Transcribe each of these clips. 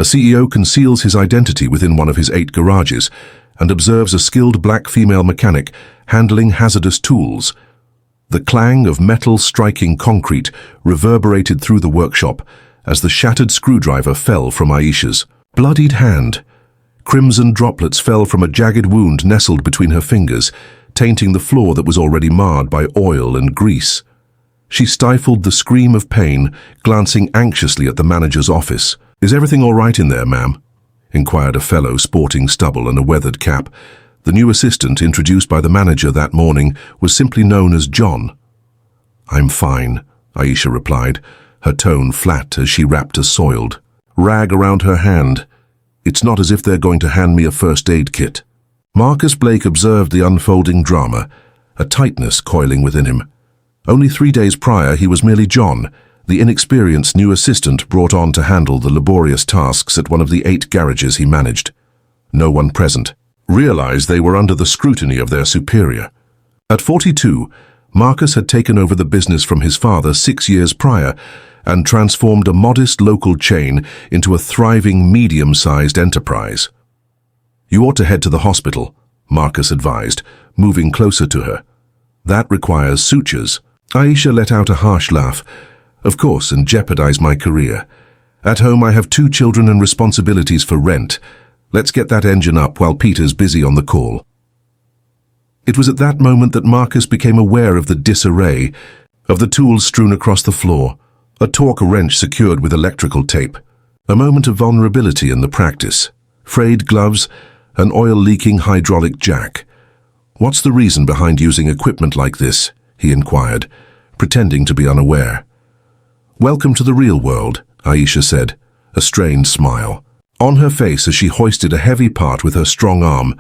A CEO conceals his identity within one of his 8 garages and observes a skilled black female mechanic handling hazardous tools. The clang of metal striking concrete reverberated through the workshop as the shattered screwdriver fell from Aisha's bloodied hand. Crimson droplets fell from a jagged wound nestled between her fingers, tainting the floor that was already marred by oil and grease. She stifled the scream of pain, glancing anxiously at the manager's office. "Is everything all right in there, ma'am?" inquired a fellow sporting stubble and a weathered cap. The new assistant, introduced by the manager that morning, was simply known as John. "I'm fine," Aisha replied, her tone flat as she wrapped a soiled rag around her hand. "It's not as if they're going to hand me a first aid kit." Marcus Blake observed the unfolding drama, a tightness coiling within him. Only 3 days prior, he was merely John, the inexperienced new assistant brought on to handle the laborious tasks at one of the 8 garages he managed. No one present realized they were under the scrutiny of their superior. At 42, Marcus had taken over the business from his father 6 years prior and transformed a modest local chain into a thriving medium-sized enterprise. "You ought to head to the hospital," Marcus advised, moving closer to her. "That requires sutures." Aisha let out a harsh laugh. "Of course, and jeopardize my career. At home I have 2 children and responsibilities for rent. Let's get that engine up while Peter's busy on the call." It was at that moment that Marcus became aware of the disarray, of the tools strewn across the floor, a torque wrench secured with electrical tape, a moment of vulnerability in the practice, frayed gloves, an oil-leaking hydraulic jack. "What's the reason behind using equipment like this?" he inquired, pretending to be unaware. "Welcome to the real world," Aisha said, a strained smile on her face as she hoisted a heavy part with her strong arm.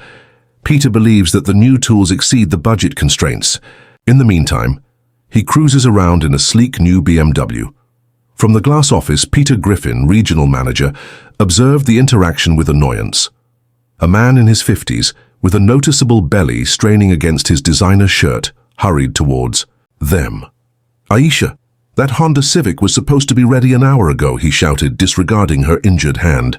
"Peter believes that the new tools exceed the budget constraints. In the meantime, he cruises around in a sleek new BMW. From the glass office, Peter Griffin, regional manager, observed the interaction with annoyance. A man in his 50s, with a noticeable belly straining against his designer shirt, hurried towards them. "Aisha, that Honda Civic was supposed to be ready an hour ago," he shouted, disregarding her injured hand.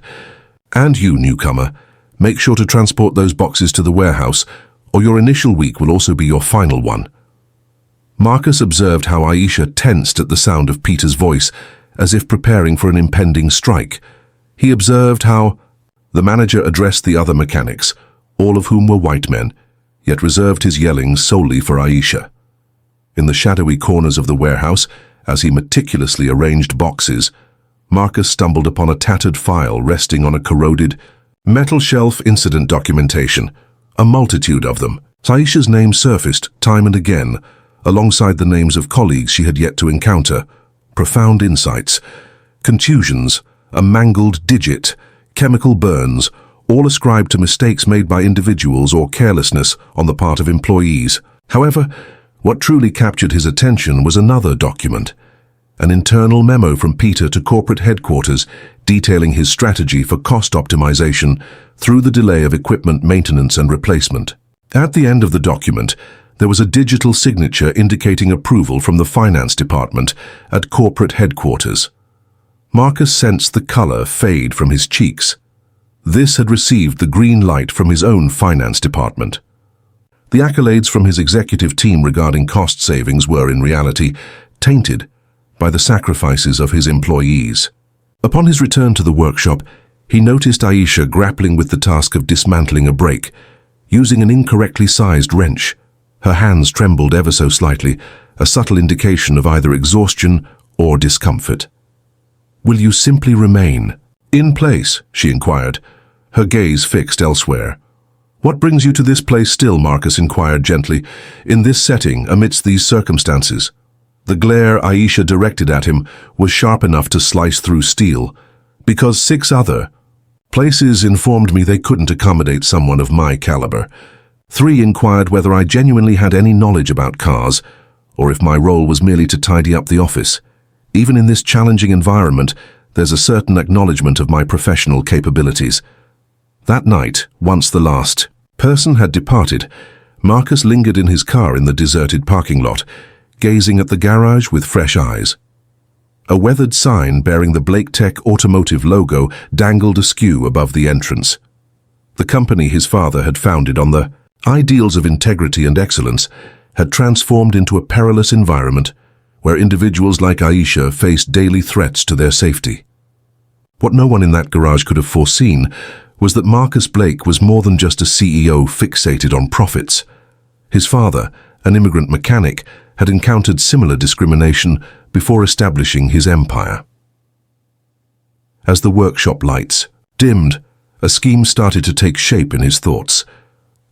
"And you, newcomer, make sure to transport those boxes to the warehouse, or your initial week will also be your final one." Marcus observed how Aisha tensed at the sound of Peter's voice, as if preparing for an impending strike. He observed how the manager addressed the other mechanics, all of whom were white men, yet reserved his yelling solely for Aisha. In the shadowy corners of the warehouse, as he meticulously arranged boxes, Marcus stumbled upon a tattered file resting on a corroded metal shelf. Incident documentation, a multitude of them. Aisha's name surfaced time and again, alongside the names of colleagues she had yet to encounter. Profound insights, contusions, a mangled digit, chemical burns, all ascribed to mistakes made by individuals or carelessness on the part of employees. However, what truly captured his attention was another document, an internal memo from Peter to corporate headquarters detailing his strategy for cost optimization through the delay of equipment maintenance and replacement. At the end of the document, there was a digital signature indicating approval from the finance department at corporate headquarters. Marcus sensed the color fade from his cheeks. This had received the green light from his own finance department. The accolades from his executive team regarding cost savings were, in reality, tainted by the sacrifices of his employees. Upon his return to the workshop, he noticed Aisha grappling with the task of dismantling a brake, using an incorrectly sized wrench. Her hands trembled ever so slightly, a subtle indication of either exhaustion or discomfort. "Will you simply remain in place?" she inquired, her gaze fixed elsewhere. "What brings you to this place still?" Marcus inquired gently. "In this setting, amidst these circumstances?" The glare Aisha directed at him was sharp enough to slice through steel. "Because 6 other places informed me they couldn't accommodate someone of my caliber. 3 inquired whether I genuinely had any knowledge about cars, or if my role was merely to tidy up the office. Even in this challenging environment, there's a certain acknowledgement of my professional capabilities." That night, once the last person had departed, Marcus lingered in his car in the deserted parking lot, gazing at the garage with fresh eyes. A weathered sign bearing the Blake Tech Automotive logo dangled askew above the entrance. The company his father had founded on the ideals of integrity and excellence had transformed into a perilous environment where individuals like Aisha faced daily threats to their safety. What no one in that garage could have foreseen was that Marcus Blake was more than just a CEO fixated on profits. His father, an immigrant mechanic, had encountered similar discrimination before establishing his empire. As the workshop lights dimmed, a scheme started to take shape in his thoughts.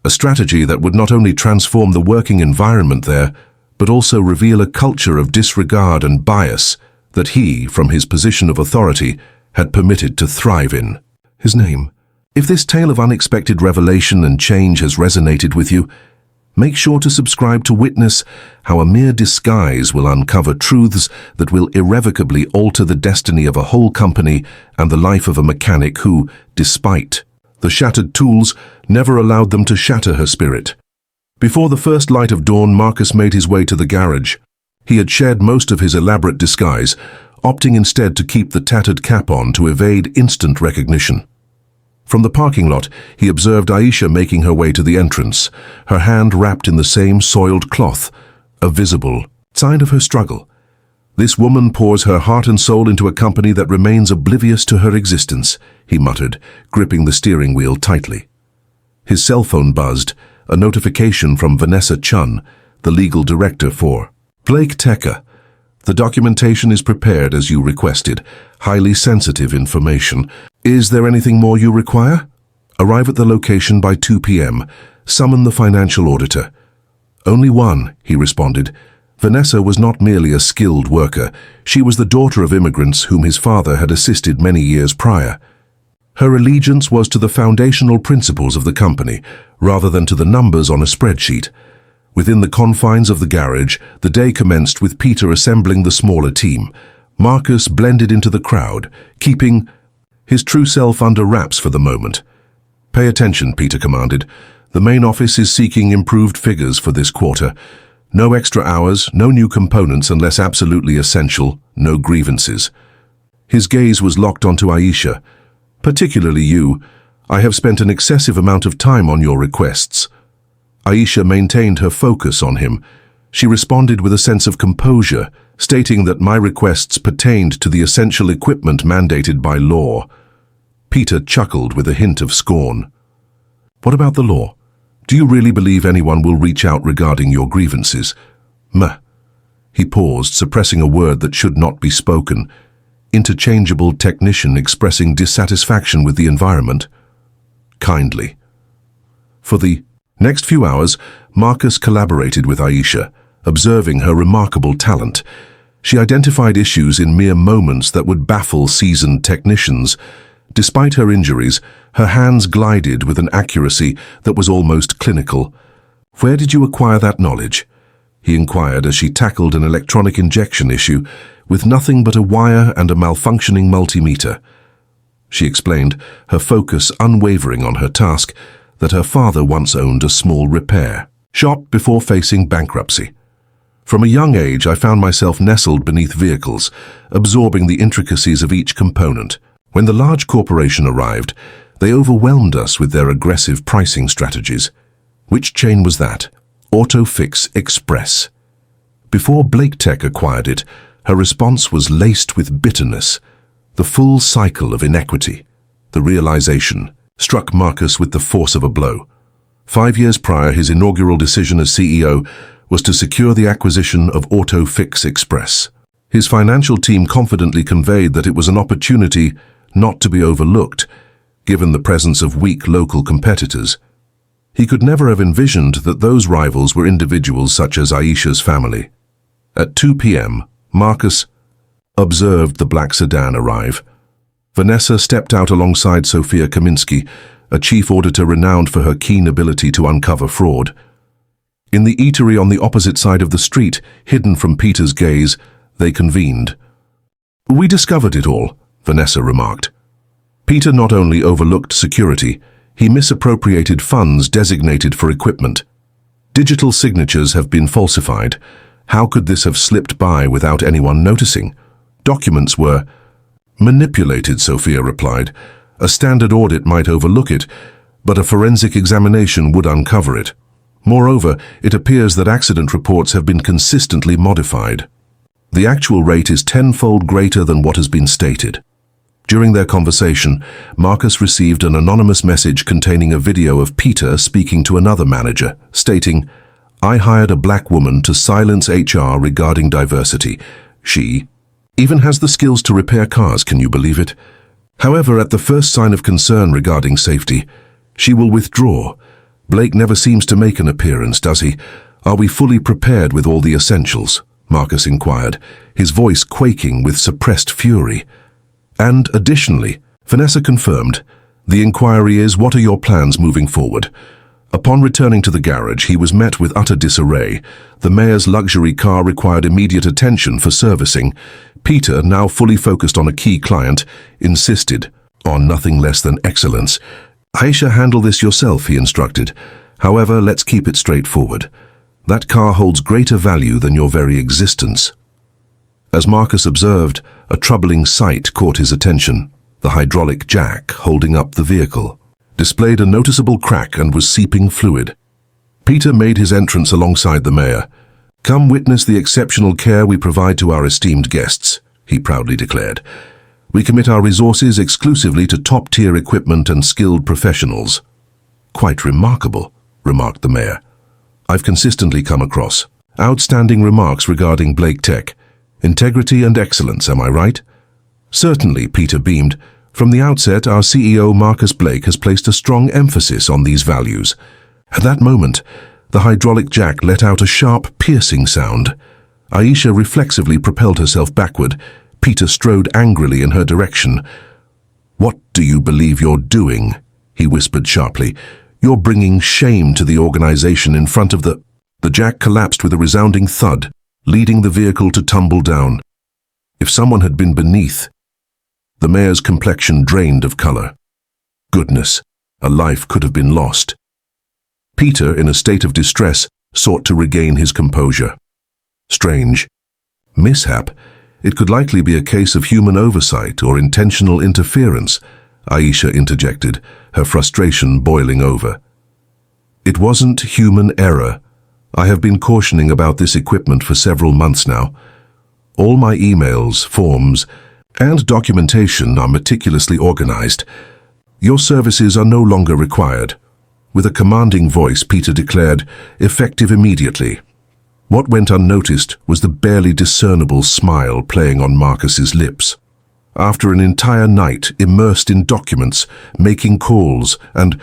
A strategy that would not only transform the working environment there, but also reveal a culture of disregard and bias that he, from his position of authority, had permitted to thrive in. His name. If this tale of unexpected revelation and change has resonated with you, make sure to subscribe to witness how a mere disguise will uncover truths that will irrevocably alter the destiny of a whole company and the life of a mechanic who, despite the shattered tools, never allowed them to shatter her spirit. Before the first light of dawn, Marcus made his way to the garage. He had shed most of his elaborate disguise, opting instead to keep the tattered cap on to evade instant recognition. From the parking lot, he observed Aisha making her way to the entrance, her hand wrapped in the same soiled cloth, a visible sign of her struggle. This woman pours her heart and soul into a company that remains oblivious to her existence, he muttered, gripping the steering wheel tightly. His cell phone buzzed, a notification from Vanessa Chun, the legal director for Blake Tech. The documentation is prepared as you requested. Highly sensitive information. Is there anything more you require? Arrive at the location by 2 p.m. Summon the financial auditor. Only one, he responded. Vanessa was not merely a skilled worker. She was the daughter of immigrants whom his father had assisted many years prior. Her allegiance was to the foundational principles of the company, rather than to the numbers on a spreadsheet. Within the confines of the garage, the day commenced with Peter assembling the smaller team. Marcus blended into the crowd, keeping his true self under wraps for the moment. Pay attention, Peter commanded. The main office is seeking improved figures for this quarter. No extra hours, no new components unless absolutely essential, no grievances. His gaze was locked onto Aisha. Particularly you. I have spent an excessive amount of time on your requests. Aisha maintained her focus on him. She responded with a sense of composure, stating that my requests pertained to the essential equipment mandated by law. Peter chuckled with a hint of scorn. What about the law? Do you really believe anyone will reach out regarding your grievances? Meh. He paused, suppressing a word that should not be spoken. Interchangeable technician expressing dissatisfaction with the environment. Kindly. For the next few hours, Marcus collaborated with Aisha, observing her remarkable talent. She identified issues in mere moments that would baffle seasoned technicians. Despite her injuries, her hands glided with an accuracy that was almost clinical. Where did you acquire that knowledge? He inquired as she tackled an electronic injection issue with nothing but a wire and a malfunctioning multimeter. She explained, her focus unwavering on her task, that her father once owned a small repair shop before facing bankruptcy. From a young age, I found myself nestled beneath vehicles, absorbing the intricacies of each component. When the large corporation arrived, they overwhelmed us with their aggressive pricing strategies. Which chain was that? AutoFix Express. Before Blake Tech acquired it, her response was laced with bitterness. The full cycle of inequity. The realization struck Marcus with the force of a blow. 5 years prior, his inaugural decision as CEO was to secure the acquisition of AutoFix Express. His financial team confidently conveyed that it was an opportunity not to be overlooked, given the presence of weak local competitors. He could never have envisioned that those rivals were individuals such as Aisha's family. At 2 p.m., Marcus observed the black sedan arrive. Vanessa stepped out alongside Sophia Kaminsky, a chief auditor renowned for her keen ability to uncover fraud. In the eatery on the opposite side of the street, hidden from Peter's gaze, they convened. "We discovered it all," Vanessa remarked. Peter not only overlooked security, he misappropriated funds designated for equipment. Digital signatures have been falsified. How could this have slipped by without anyone noticing? Documents were manipulated, Sophia replied. A standard audit might overlook it, but a forensic examination would uncover it. Moreover, it appears that accident reports have been consistently modified. The actual rate is tenfold greater than what has been stated. During their conversation, Marcus received an anonymous message containing a video of Peter speaking to another manager, stating, "I hired a black woman to silence HR regarding diversity. She even has the skills to repair cars, can you believe it? However, at the first sign of concern regarding safety, she will withdraw. Blake never seems to make an appearance, does he? Are we fully prepared with all the essentials?" Marcus inquired, his voice quaking with suppressed fury. And additionally, Vanessa confirmed, "The inquiry is, what are your plans moving forward?" Upon returning to the garage, he was met with utter disarray. The mayor's luxury car required immediate attention for servicing. Peter, now fully focused on a key client, insisted on nothing less than excellence. "Aisha, handle this yourself," he instructed. "However, let's keep it straightforward. That car holds greater value than your very existence." As Marcus observed, a troubling sight caught his attention. The hydraulic jack holding up the vehicle displayed a noticeable crack and was seeping fluid. Peter made his entrance alongside the mayor. "Come witness the exceptional care we provide to our esteemed guests," he proudly declared. "We commit our resources exclusively to top-tier equipment and skilled professionals." "Quite remarkable," remarked the mayor. "I've consistently come across outstanding remarks regarding Blake Tech. Integrity and excellence, am I right?" "Certainly," Peter beamed. "From the outset, our CEO Marcus Blake has placed a strong emphasis on these values." At that moment, the hydraulic jack let out a sharp, piercing sound. Aisha reflexively propelled herself backward. Peter strode angrily in her direction. "What do you believe you're doing?" he whispered sharply. "You're bringing shame to the organization in front of the—" The jack collapsed with a resounding thud, leading the vehicle to tumble down. If someone had been beneath, the mayor's complexion drained of color. Goodness, a life could have been lost. Peter, in a state of distress, sought to regain his composure. Strange. Mishap? It could likely be a case of human oversight or intentional interference, Aisha interjected, her frustration boiling over. "It wasn't human error. I have been cautioning about this equipment for several months now. All my emails, forms, and documentation are meticulously organized. Your services are no longer required." With a commanding voice, Peter declared, "Effective immediately." What went unnoticed was the barely discernible smile playing on Marcus's lips. After an entire night immersed in documents, making calls, and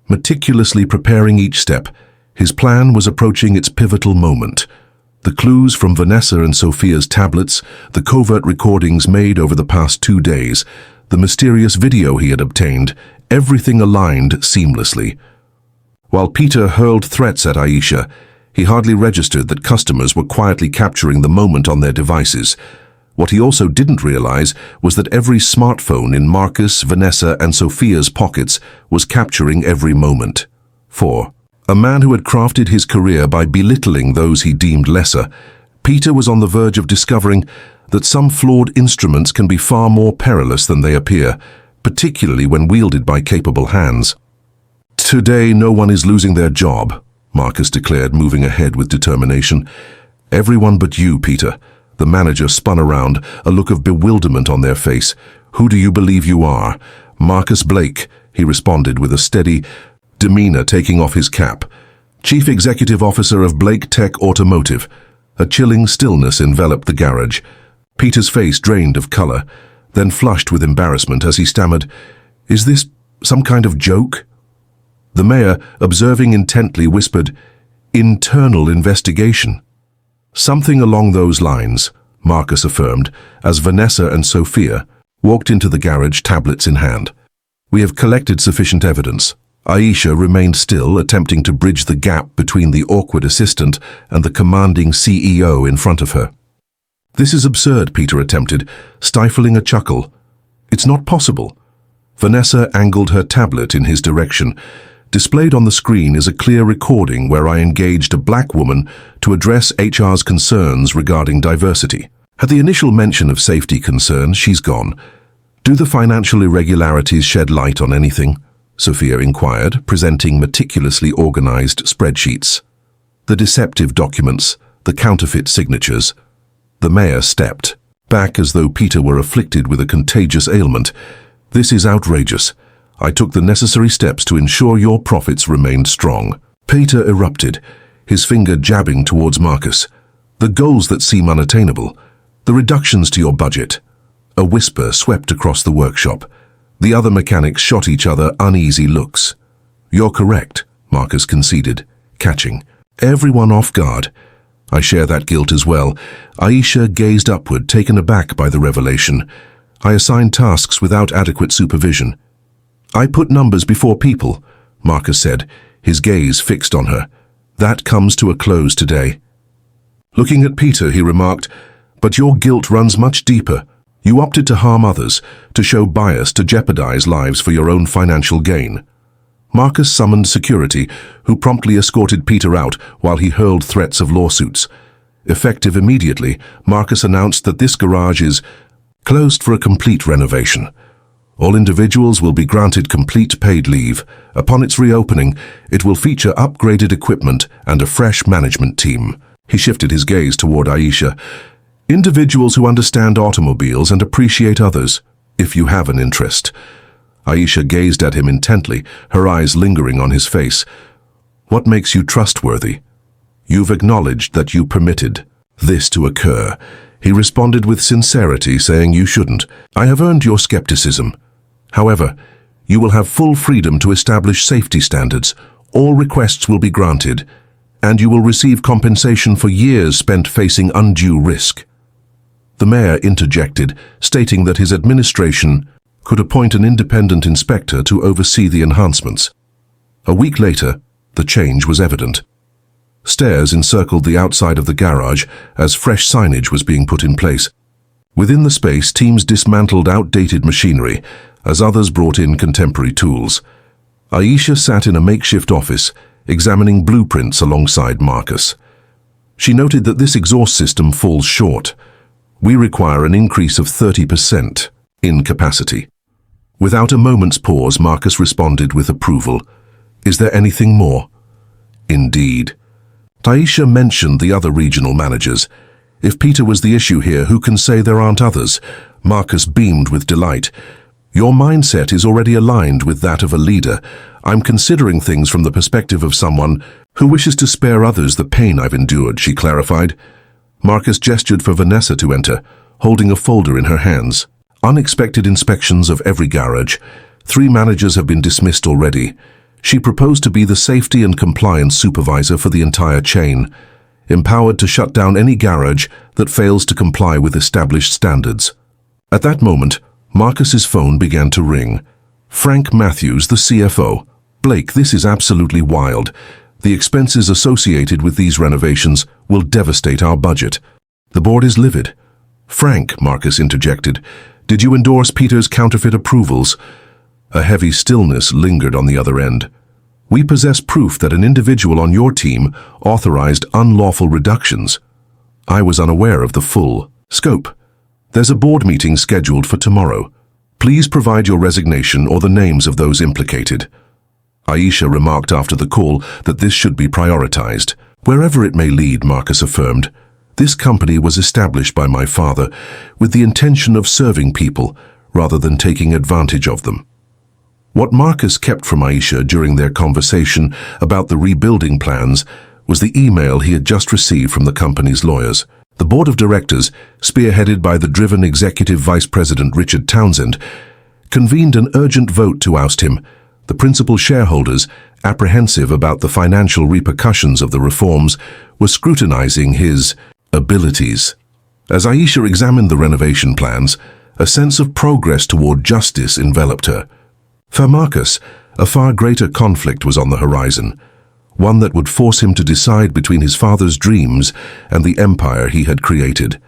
meticulously preparing each step, his plan was approaching its pivotal moment. The clues from Vanessa and Sophia's tablets, the covert recordings made over the past 2 days, the mysterious video he had obtained, everything aligned seamlessly. While Peter hurled threats at Aisha, he hardly registered that customers were quietly capturing the moment on their devices. What he also didn't realize was that every smartphone in Marcus, Vanessa, and Sophia's pockets was capturing every moment. 4. A man who had crafted his career by belittling those he deemed lesser, Peter was on the verge of discovering that some flawed instruments can be far more perilous than they appear, particularly when wielded by capable hands. "Today, no one is losing their job," Marcus declared, moving ahead with determination. "Everyone but you, Peter." The manager spun around, a look of bewilderment on their face. "Who do you believe you are?" "Marcus Blake," he responded with a steady demeanor, taking off his cap. "Chief Executive Officer of Blake Tech Automotive." A chilling stillness enveloped the garage. Peter's face drained of color, then flushed with embarrassment as he stammered, "Is this some kind of joke?" The mayor, observing intently, whispered, "Internal investigation." "Something along those lines," Marcus affirmed, as Vanessa and Sophia walked into the garage, tablets in hand. "We have collected sufficient evidence." Aisha remained still, attempting to bridge the gap between the awkward assistant and the commanding CEO in front of her. "This is absurd," Peter attempted, stifling a chuckle. "It's not possible." Vanessa angled her tablet in his direction. Displayed on the screen is a clear recording where I engaged a black woman to address HR's concerns regarding diversity. At the initial mention of safety concerns, she's gone. Do the financial irregularities shed light on anything? Sophia inquired, presenting meticulously organized spreadsheets. The deceptive documents, the counterfeit signatures. The mayor stepped back as though Peter were afflicted with a contagious ailment. This is outrageous. I took the necessary steps to ensure your profits remained strong. Peter erupted, his finger jabbing towards Marcus. The goals that seem unattainable. The reductions to your budget. A whisper swept across the workshop. The other mechanics shot each other uneasy looks. You're correct, Marcus conceded, catching everyone off guard. I share that guilt as well. Aisha gazed upward, taken aback by the revelation. I assigned tasks without adequate supervision. I put numbers before people, Marcus said, his gaze fixed on her. That comes to a close today. Looking at Peter, he remarked, but your guilt runs much deeper. You opted to harm others, to show bias, to jeopardize lives for your own financial gain. Marcus summoned security, who promptly escorted Peter out while he hurled threats of lawsuits. Effective immediately, Marcus announced that this garage is closed for a complete renovation. All individuals will be granted complete paid leave. Upon its reopening, it will feature upgraded equipment and a fresh management team. He shifted his gaze toward Aisha. Individuals who understand automobiles and appreciate others, if you have an interest. Aisha gazed at him intently, her eyes lingering on his face. What makes you trustworthy? You've acknowledged that you permitted this to occur. He responded with sincerity, saying you shouldn't. I have earned your skepticism. However, you will have full freedom to establish safety standards. All requests will be granted, and you will receive compensation for years spent facing undue risk. The mayor interjected, stating that his administration could appoint an independent inspector to oversee the enhancements. A week later, the change was evident. Stairs encircled the outside of the garage as fresh signage was being put in place. Within the space, teams dismantled outdated machinery as others brought in contemporary tools. Aisha sat in a makeshift office, examining blueprints alongside Marcus. She noted that this exhaust system falls short. We require an increase of 30% in capacity. Without a moment's pause, Marcus responded with approval. Is there anything more? Indeed. Aisha mentioned the other regional managers. If Peter was the issue here, who can say there aren't others? Marcus beamed with delight. Your mindset is already aligned with that of a leader. I'm considering things from the perspective of someone who wishes to spare others the pain I've endured, she clarified. Marcus gestured for Vanessa to enter, holding a folder in her hands. Unexpected inspections of every garage. 3 managers have been dismissed already. She proposed to be the safety and compliance supervisor for the entire chain, empowered to shut down any garage that fails to comply with established standards. At that moment, Marcus's phone began to ring. Frank Matthews, the CFO. Blake, this is absolutely wild. The expenses associated with these renovations will devastate our budget. The board is livid. Frank, Marcus interjected, did you endorse Peter's counterfeit approvals? A heavy stillness lingered on the other end. We possess proof that an individual on your team authorized unlawful reductions. I was unaware of the full scope. There's a board meeting scheduled for tomorrow. Please provide your resignation or the names of those implicated. Aisha remarked after the call that this should be prioritized. Wherever it may lead, Marcus affirmed. This company was established by my father with the intention of serving people rather than taking advantage of them. What Marcus kept from Aisha during their conversation about the rebuilding plans was the email he had just received from the company's lawyers. The board of directors, spearheaded by the driven executive vice president Richard Townsend, convened an urgent vote to oust him. The principal shareholders, apprehensive about the financial repercussions of the reforms, were scrutinizing his abilities. As Aisha examined the renovation plans, a sense of progress toward justice enveloped her. For Marcus, a far greater conflict was on the horizon, one that would force him to decide between his father's dreams and the empire he had created.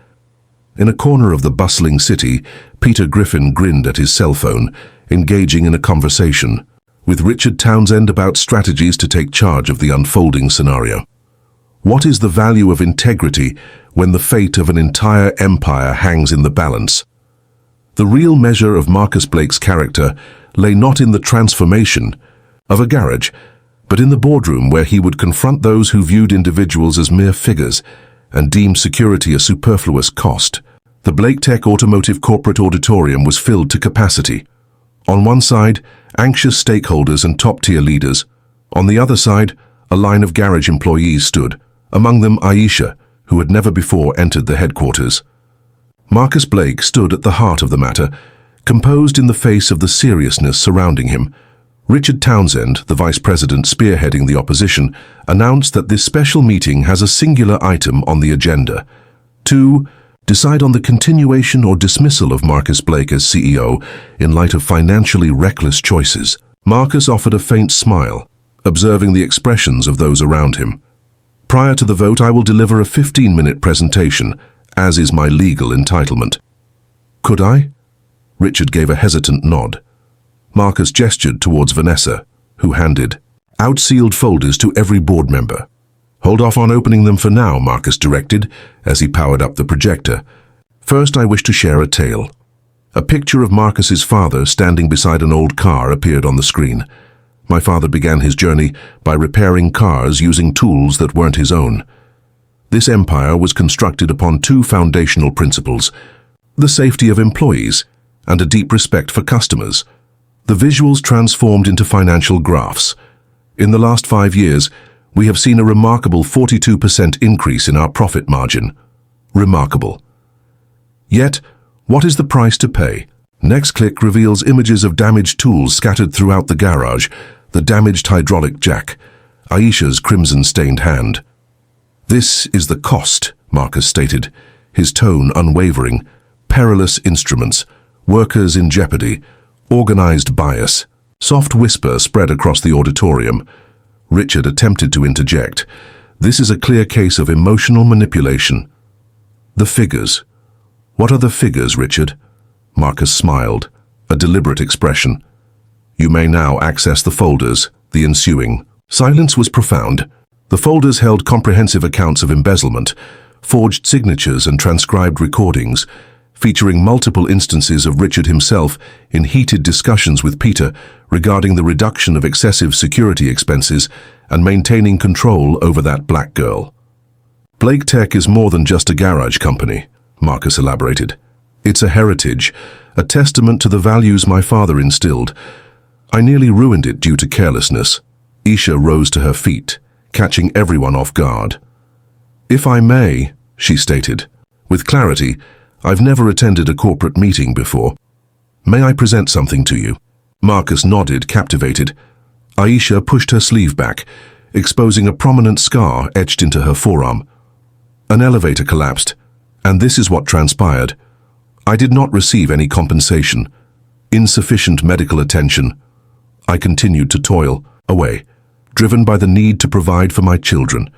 In a corner of the bustling city, Peter Griffin grinned at his cell phone, engaging in a conversation with Richard Townsend about strategies to take charge of the unfolding scenario. What is the value of integrity when the fate of an entire empire hangs in the balance? The real measure of Marcus Blake's character lay not in the transformation of a garage, but in the boardroom where he would confront those who viewed individuals as mere figures and deemed security a superfluous cost. The Blake Tech Automotive Corporate Auditorium was filled to capacity. On one side, anxious stakeholders and top-tier leaders. On the other side, a line of garage employees stood, among them Aisha, who had never before entered the headquarters. Marcus Blake stood at the heart of the matter, composed in the face of the seriousness surrounding him. Richard Townsend, the vice president spearheading the opposition, announced that this special meeting has a singular item on the agenda. To decide on the continuation or dismissal of Marcus Blake as CEO in light of financially reckless choices. Marcus offered a faint smile, observing the expressions of those around him. Prior to the vote, I will deliver a 15-minute presentation, as is my legal entitlement. Could I? Richard gave a hesitant nod. Marcus gestured towards Vanessa, who handed out sealed folders to every board member. Hold off on opening them for now, Marcus directed, as he powered up the projector. First, I wish to share a tale. A picture of Marcus's father standing beside an old car appeared on the screen. My father began his journey by repairing cars using tools that weren't his own. This empire was constructed upon two foundational principles: the safety of employees and a deep respect for customers. The visuals transformed into financial graphs. In the last 5 years, we have seen a remarkable 42% increase in our profit margin. Remarkable. Yet, what is the price to pay? Next click reveals images of damaged tools scattered throughout the garage, the damaged hydraulic jack, Aisha's crimson-stained hand. This is the cost, Marcus stated, his tone unwavering. Perilous instruments, workers in jeopardy, organized bias. Soft whisper spread across the auditorium. Richard attempted to interject. This is a clear case of emotional manipulation. The figures. What are the figures, Richard? Marcus smiled, a deliberate expression. You may now access the folders. The ensuing silence was profound. The folders held comprehensive accounts of embezzlement, forged signatures and transcribed recordings, featuring multiple instances of Richard himself in heated discussions with Peter regarding the reduction of excessive security expenses and maintaining control over that black girl. Blake Tech is more than just a garage company, Marcus elaborated. It's a heritage, a testament to the values my father instilled. I nearly ruined it due to carelessness. Isha rose to her feet, catching everyone off guard. If I may, she stated, with clarity, I've never attended a corporate meeting before. May I present something to you? Marcus nodded, captivated. Aisha pushed her sleeve back, exposing a prominent scar etched into her forearm. An elevator collapsed, and this is what transpired. I did not receive any compensation. Insufficient medical attention. I continued to toil away, driven by the need to provide for my children.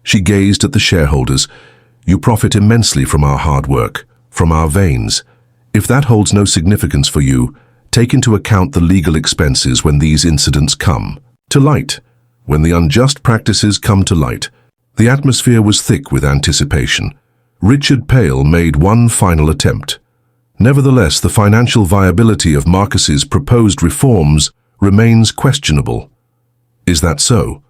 She gazed at the shareholders. You profit immensely from our hard work, from our veins. If that holds no significance for you, take into account the legal expenses when these incidents come to light. When the unjust practices come to light. The atmosphere was thick with anticipation. Richard Pale made one final attempt. Nevertheless, the financial viability of Marcus's proposed reforms remains questionable. Is that so?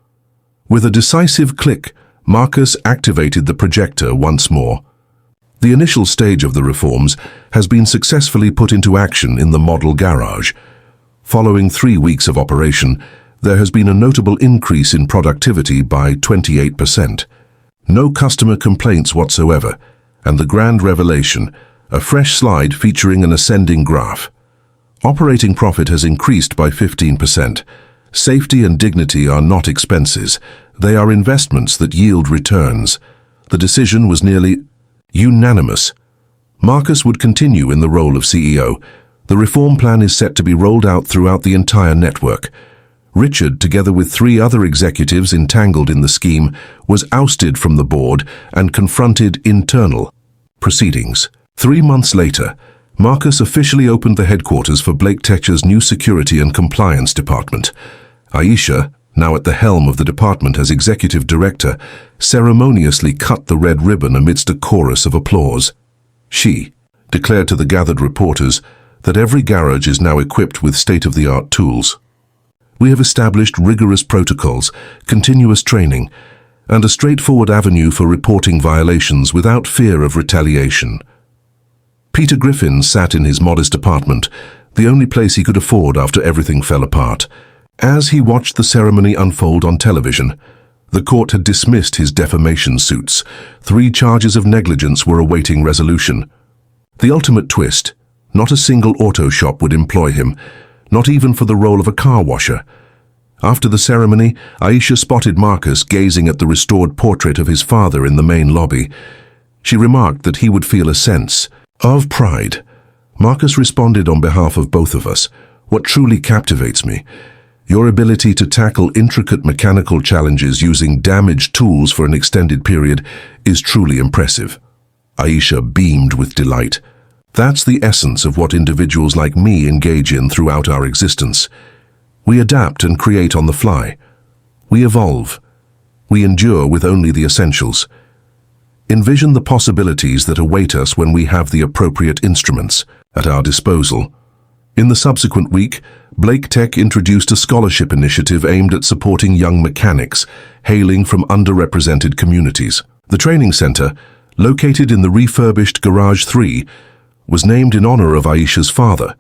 With a decisive click, Marcus activated the projector once more. The initial stage of the reforms has been successfully put into action in the model garage. Following 3 weeks of operation, there has been a notable increase in productivity by 28%. No customer complaints whatsoever, and the grand revelation, a fresh slide featuring an ascending graph. Operating profit has increased by 15%. Safety and dignity are not expenses. They are investments that yield returns. The decision was nearly unanimous. Marcus would continue in the role of CEO. The reform plan is set to be rolled out throughout the entire network. Richard, together with 3 other executives entangled in the scheme, was ousted from the board and confronted internal proceedings. 3 months later, Marcus officially opened the headquarters for Blake Tech's new security and compliance department. Aisha, now at the helm of the department as executive director, ceremoniously cut the red ribbon amidst a chorus of applause. She declared to the gathered reporters that every garage is now equipped with state-of-the-art tools. We have established rigorous protocols, continuous training, and a straightforward avenue for reporting violations without fear of retaliation. Peter Griffin sat in his modest apartment, the only place he could afford after everything fell apart. As he watched the ceremony unfold on television, the court had dismissed his defamation suits. 3 charges of negligence were awaiting resolution. The ultimate twist: not a single auto shop would employ him, not even for the role of a car washer. After the ceremony, Aisha spotted Marcus gazing at the restored portrait of his father in the main lobby. She remarked that he would feel a sense of pride. Marcus responded on behalf of both of us. "What truly captivates me, your ability to tackle intricate mechanical challenges using damaged tools for an extended period is truly impressive." Aisha beamed with delight. "That's the essence of what individuals like me engage in throughout our existence. We adapt and create on the fly. We evolve. We endure with only the essentials. Envision the possibilities that await us when we have the appropriate instruments at our disposal." In the subsequent week, Blake Tech introduced a scholarship initiative aimed at supporting young mechanics hailing from underrepresented communities. The training center, located in the refurbished Garage 3, was named in honor of Aisha's father,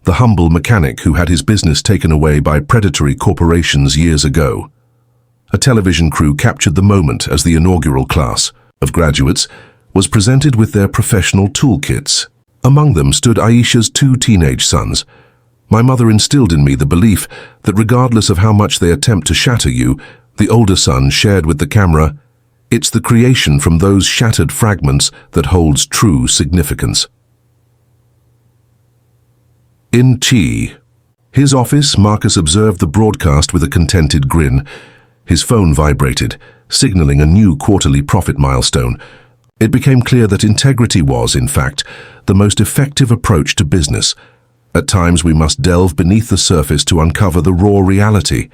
the humble mechanic who had his business taken away by predatory corporations years ago. A television crew captured the moment as the inaugural class of graduates was presented with their professional toolkits. Among them stood Aisha's 2 teenage sons. "My mother instilled in me the belief that regardless of how much they attempt to shatter you," the older son shared with the camera, "it's the creation from those shattered fragments that holds true significance." In his office, Marcus observed the broadcast with a contented grin. His phone vibrated, signaling a new quarterly profit milestone. It became clear that integrity was, in fact, the most effective approach to business. At times, we must delve beneath the surface to uncover the raw reality.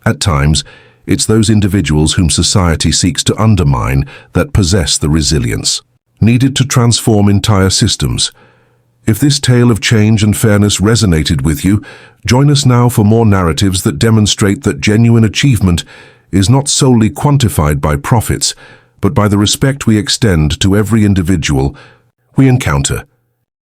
At times, it's those individuals whom society seeks to undermine that possess the resilience needed to transform entire systems. If this tale of change and fairness resonated with you, join us now for more narratives that demonstrate that genuine achievement is not solely quantified by profits, but by the respect we extend to every individual we encounter.